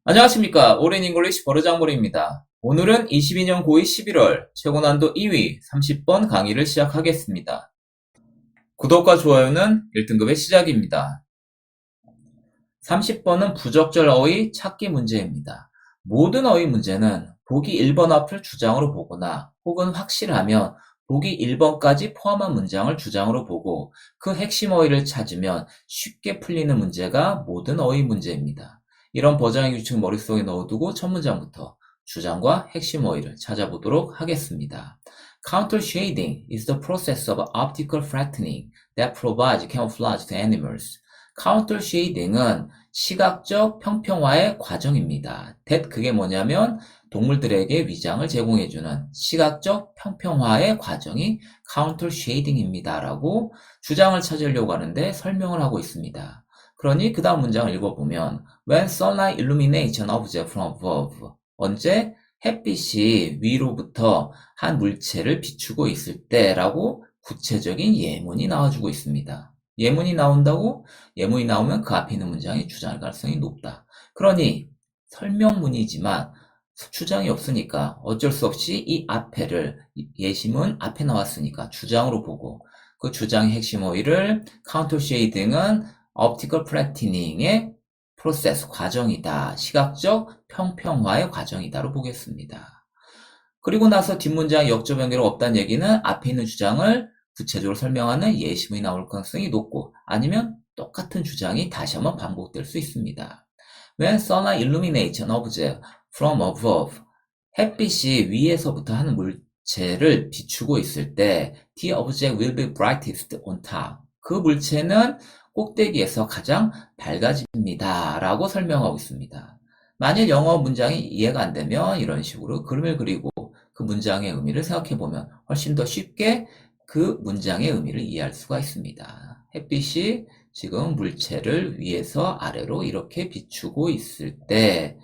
안녕하십니까. 오랜 잉글리시 버르장머리입니다. 오늘은 22년 고2 11월 최고난도 2위 30번 강의를 시작하겠습니다. 구독과 좋아요는 1등급의 시작입니다. 30번은 부적절 어휘 찾기 문제입니다. 모든 어휘 문제는 보기 1번 앞을 주장으로 보거나 혹은 확실하면 보기 1번까지 포함한 문장을 주장으로 보고 그 핵심 어휘를 찾으면 쉽게 풀리는 문제가 모든 어휘 문제입니다. 이런 버전의 규칙 머릿속에 넣어두고 첫 문장부터 주장과 핵심 어휘를 찾아보도록 하겠습니다. Counter shading is the process of optical flattening that provides camouflage to animals. 카운터 쉐이딩은 시각적 평평화의 과정입니다. 그게 뭐냐면 동물들에게 위장을 제공해주는 시각적 평평화의 과정이 카운터 쉐이딩입니다. 라고 주장을 찾으려고 하는데 설명을 하고 있습니다. 그러니 그 다음 문장을 읽어보면 When sunlight illuminates an object from above. 언제 햇빛이 위로부터 한 물체를 비추고 있을 때라고 구체적인 예문이 나와주고 있습니다. 예문이 나온다고? 예문이 나오면 그 앞에 있는 문장이 주장할 가능성이 높다. 그러니 설명문이지만 주장이 없으니까 어쩔 수 없이 이 앞에를 예시문 앞에 나왔으니까 주장으로 보고 그 주장의 핵심 어휘를 카운터 쉐이딩은 옵티컬 플래티닝의 프로세스 과정이다. 시각적 평평화의 과정이다로 보겠습니다. 그리고 나서 뒷문장 역적 연결이 없다는 얘기는 앞에 있는 주장을 구체적으로 설명하는 예시문이 나올 가능성이 높고 아니면 똑같은 주장이 다시 한번 반복될 수 있습니다. When sunlight illuminates an object from above, 햇빛이 위에서부터 하는 물체를 비추고 있을 때 the object will be brightest on top. 그 물체는 꼭대기에서 가장 밝아집니다. 라고 설명하고 있습니다. 만일 영어 문장이 이해가 안 되면 이런 식으로 그림을 그리고 그 문장의 의미를 생각해보면 훨씬 더 쉽게 그 문장의 의미를 이해할 수가 있습니다. 햇빛이 지금 물체를 위에서 아래로 이렇게 비추고 있을 때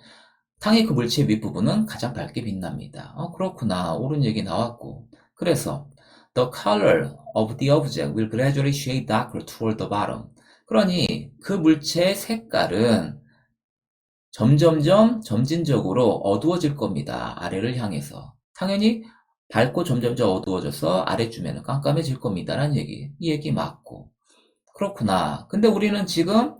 당연히 그 물체의 윗부분은 가장 밝게 빛납니다. 그렇구나. 옳은 얘기 나왔고. 그래서 The color of the object will gradually shade darker toward the bottom. 그러니 그 물체의 색깔은 점진적으로 어두워질 겁니다. 아래를 향해서. 당연히 밝고 점점점 어두워져서 아래쯤에는 깜깜해질 겁니다. 라는 얘기. 이 얘기 맞고. 그렇구나. 근데 우리는 지금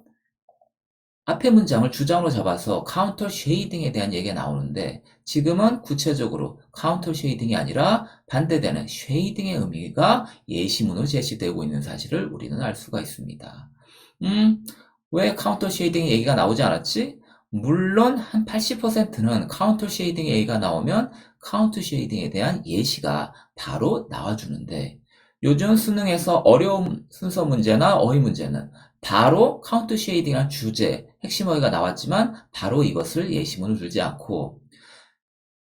앞에 문장을 주장으로 잡아서 카운터 쉐이딩에 대한 얘기가 나오는데 지금은 구체적으로 카운터 쉐이딩이 아니라 반대되는 쉐이딩의 의미가 예시문으로 제시되고 있는 사실을 우리는 알 수가 있습니다. 왜 카운터 쉐이딩 얘기가 나오지 않았지? 물론 한 80%는 카운터 쉐이딩 얘기가 나오면 카운터 쉐이딩에 대한 예시가 바로 나와주는데 요즘 수능에서 어려운 순서 문제나 어휘 문제는 바로 카운터 쉐이딩이란 주제, 핵심 어휘가 나왔지만 바로 이것을 예시문을 들지 않고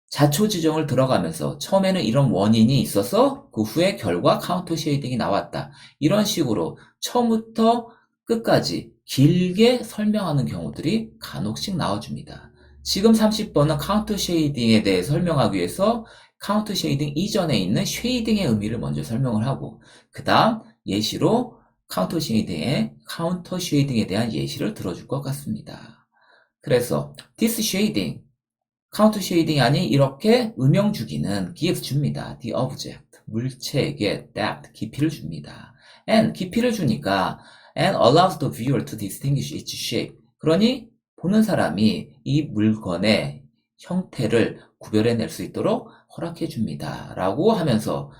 자초지종을 들어가면서 처음에는 이런 원인이 있어서 그 후에 결과 카운터 쉐이딩이 나왔다. 이런 식으로 처음부터 끝까지 길게 설명하는 경우들이 간혹씩 나와줍니다. 지금 30번은 카운터 쉐이딩에 대해 설명하기 위해서 카운터 쉐이딩 이전에 있는 쉐이딩의 의미를 먼저 설명을 하고 그 다음 예시로 카운터 쉐이딩에 대한 예시를 들어줄 것 같습니다. 그래서 this shading, 카운터 쉐이딩이 아닌 이렇게 음영 주기는 gives 줍니다. the object, 물체에게 depth, 깊이를 줍니다. and 깊이를 주니까 and allows the viewer to distinguish its shape. 그러니 보는 사람이 이 물건의 형태를 구별해낼 수 있도록 허락해 줍니다. 라고 하면서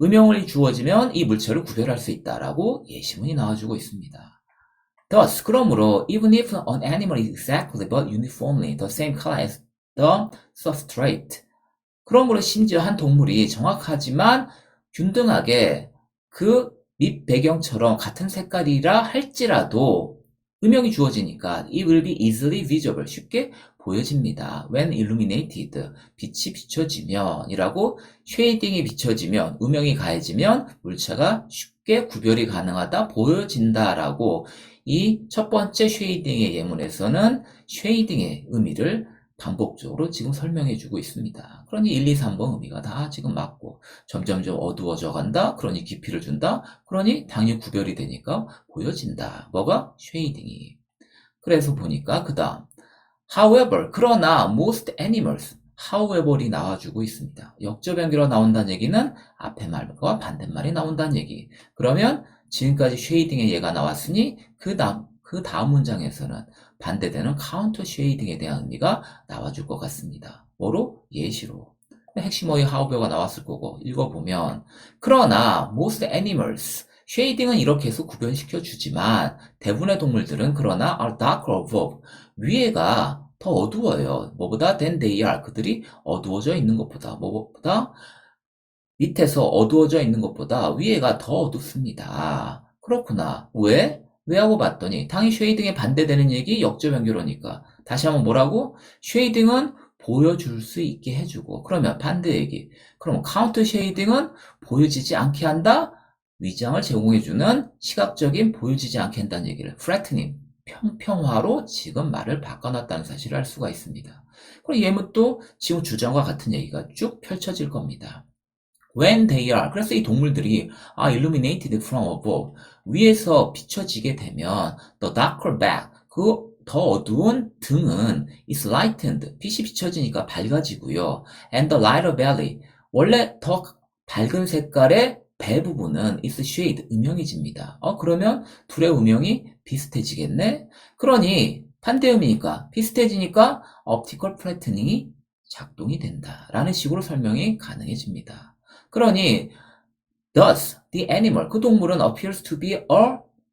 음영이 주어지면 이 물체를 구별할 수 있다라고 예시문이 나와주고 있습니다. Thus, 그러므로 even if an animal is exactly but uniformly the same color as the substrate. 그러므로 심지어 한 동물이 정확하지만 균등하게 그 밑 배경처럼 같은 색깔이라 할지라도 음영이 주어지니까 it will be easily visible. 쉽게 보여집니다. When illuminated. 빛이 비춰지면 이라고 쉐이딩이 비춰지면 음영이 가해지면 물체가 쉽게 구별이 가능하다 보여진다 라고 이 첫 번째 쉐이딩의 예문에서는 쉐이딩의 의미를 반복적으로 지금 설명해주고 있습니다. 그러니 1, 2, 3번 의미가 다 지금 맞고 점점점 어두워져 간다. 그러니 깊이를 준다. 그러니 당연히 구별이 되니까 보여진다. 뭐가? 쉐이딩이. 그래서 보니까 그 다음 However, 그러나 most animals, however이 나와주고 있습니다. 역접 연결어 나온다는 얘기는 앞에 말과 반대말이 나온다는 얘기. 그러면 지금까지 쉐이딩의 예가 나왔으니 그 다음 문장에서는 반대되는 카운터 쉐이딩에 대한 의미가 나와줄 것 같습니다. 뭐로? 예시로. 핵심어의 however가 나왔을 거고 읽어보면 그러나 most animals 쉐이딩은 이렇게 해서 구별시켜 주지만 대부분의 동물들은 그러나 are darker above 위에가 더 어두워요. 뭐보다 than they are 그들이 어두워져 있는 것보다 뭐보다 밑에서 어두워져 있는 것보다 위에가 더 어둡습니다. 그렇구나. 왜? 왜 하고 봤더니 당연히 쉐이딩에 반대되는 얘기 역접 연결어니까 다시 한번 뭐라고? 쉐이딩은 보여줄 수 있게 해주고 그러면 반대 얘기 그럼 카운터 쉐이딩은 보여지지 않게 한다? 위장을 제공해주는 시각적인 보여지지 않게 한다는 얘기를 flattening 평평화로 지금 말을 바꿔놨다는 사실을 알 수가 있습니다. 그리고 예문도 지금 주장과 같은 얘기가 쭉 펼쳐질 겁니다. When they are 그래서 이 동물들이 are illuminated from above 위에서 비춰지게 되면 the darker back 그 더 어두운 등은 is lightened 빛이 비춰지니까 밝아지고요. and the lighter belly 원래 더 밝은 색깔의 배 부분은 is shade 음영해집니다. 그러면 둘의 음영이 비슷해지겠네? 그러니 반대음이니까 비슷해지니까 optical flattening이 작동이 된다라는 식으로 설명이 가능해집니다. 그러니 thus the animal 그 동물은 appears to be a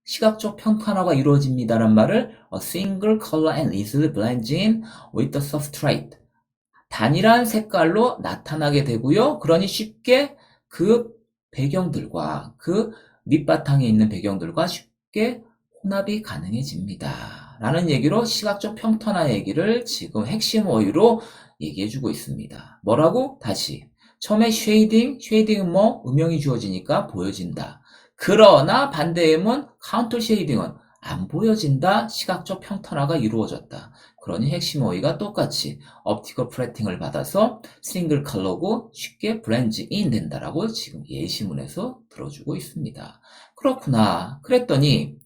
시각적 평판화가 이루어집니다란 말을 a single color and easily blends in with the substrate 단일한 색깔로 나타나게 되고요. 그러니 쉽게 그 배경들과 그 밑바탕에 있는 배경들과 쉽게 혼합이 가능해집니다. 라는 얘기로 시각적 평탄화 얘기를 지금 핵심 어휘로 얘기해주고 있습니다. 뭐라고? 다시. 처음에 쉐이딩은 뭐? 음영이 주어지니까 보여진다. 그러나 반대음은 카운터 쉐이딩은 안 보여진다. 시각적 평탄화가 이루어졌다. 그러니 핵심 어휘가 똑같이 옵티컬 플래팅을 받아서 싱글 컬러고 쉽게 블렌즈 인 된다라고 지금 예시문에서 들어주고 있습니다. 그렇구나. 그랬더니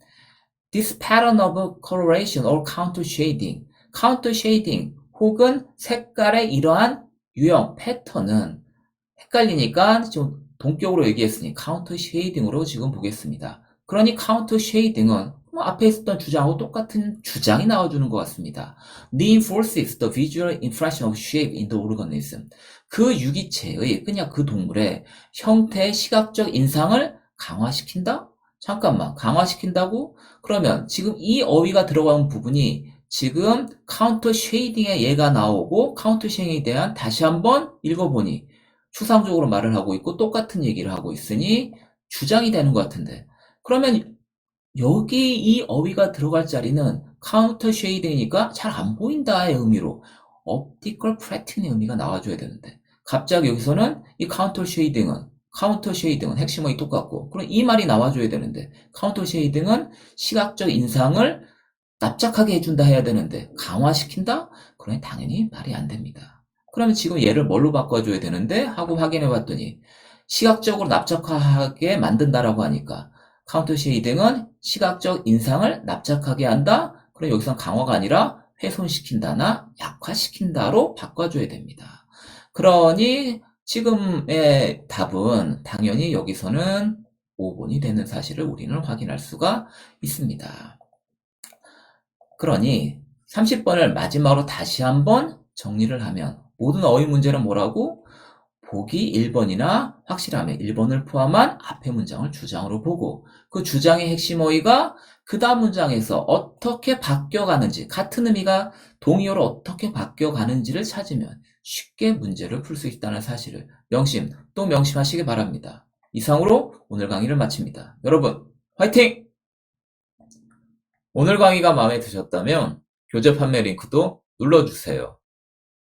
this pattern of coloration or counter shading 혹은 색깔의 이러한 유형, 패턴은 헷갈리니까 좀 동격으로 얘기했으니 카운터 쉐이딩으로 지금 보겠습니다. 그러니 카운터 쉐이딩은 앞에 있었던 주장하고 똑같은 주장이 나와주는 것 같습니다. Reinforces the visual impression of shape in the organism. 그 유기체의, 그냥 그 동물의 형태의 시각적 인상을 강화시킨다? 잠깐만, 강화시킨다고? 그러면 지금 이 어휘가 들어간 부분이 지금 카운터 쉐이딩의 예가 나오고 카운터 쉐이딩에 대한 다시 한번 읽어보니 추상적으로 말을 하고 있고 똑같은 얘기를 하고 있으니 주장이 되는 것 같은데 그러면 여기 이 어휘가 들어갈 자리는 카운터 쉐이딩이니까 잘 안 보인다의 의미로 옵티컬 플래팅의 의미가 나와줘야 되는데 갑자기 여기서는 이 카운터 쉐이딩은 핵심어이 똑같고 그럼 이 말이 나와줘야 되는데 카운터 쉐이딩은 시각적 인상을 납작하게 해준다 해야 되는데 강화시킨다? 그러니 당연히 말이 안 됩니다. 그러면 지금 얘를 뭘로 바꿔줘야 되는데? 하고 확인해 봤더니 시각적으로 납작하게 만든다라고 하니까 카운터 쉐이딩은 시각적 인상을 납작하게 한다? 그럼 여기선 강화가 아니라 훼손시킨다나 약화시킨다로 바꿔줘야 됩니다. 그러니 지금의 답은 당연히 여기서는 5번이 되는 사실을 우리는 확인할 수가 있습니다. 그러니 30번을 마지막으로 다시 한번 정리를 하면 모든 어휘 문제는 뭐라고? 보기 1번이나 확실하면 1번을 포함한 앞의 문장을 주장으로 보고 그 주장의 핵심 어휘가 그 다음 문장에서 어떻게 바뀌어가는지 같은 의미가 동의어로 어떻게 바뀌어가는지를 찾으면 쉽게 문제를 풀 수 있다는 사실을 또 명심하시기 바랍니다. 이상으로 오늘 강의를 마칩니다. 여러분 화이팅! 오늘 강의가 마음에 드셨다면 교재 판매 링크도 눌러주세요.